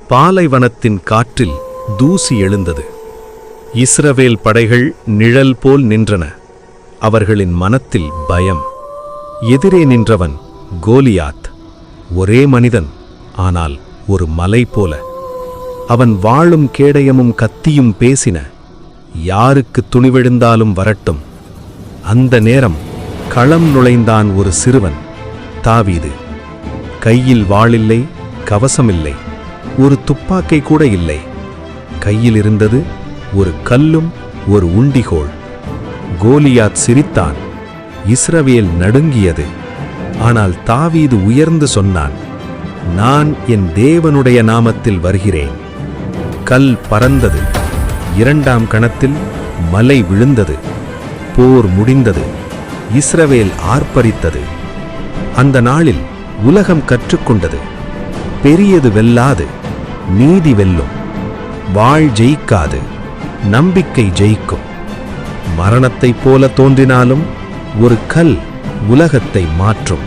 பாலைவனத்தின் காற்றில் தூசி எழுந்தது. இஸ்ரவேல் படைகள் நிழல் போல் நின்றன. அவர்களின் மனத்தில் பயம். எதிரே நின்றவன் கோலியாத். ஒரே மனிதன், ஆனால் ஒரு மலை போல. அவன் வாளும் கேடயமும் கத்தியும் பேசின. யாருக்கு துணிவெழுந்தாலும் வரட்டும். அந்த நேரம் களம் நுழைந்தான் ஒரு சிறுவன், தாவீது. கையில் வாளில்லை, கவசமில்லை, ஒரு துப்பாக்கை கூட இல்லை. கையில் இருந்தது ஒரு கல்லும் ஒரு உண்டிகோல். கோலியாத் சிரித்தான். இஸ்ரவேல் நடுங்கியது. ஆனால் தாவீது உயர்ந்து சொன்னான், நான் என் தேவனுடைய நாமத்தில் வருகிறேன். கல் பறந்தது. இரண்டாம் கணத்தில் மலை விழுந்தது. போர் முடிந்தது. இஸ்ரவேல் ஆர்ப்பரித்தது. அந்த நாளில் உலகம் கற்றுக்கொண்டது, பெரியது வெல்லாது, நீதி வெல்லும். வாழ் ஜெயிக்காது, நம்பிக்கை ஜெயிக்கும். மரணத்தைப் போல தோன்றினாலும் ஒரு கல் உலகத்தை மாற்றும்.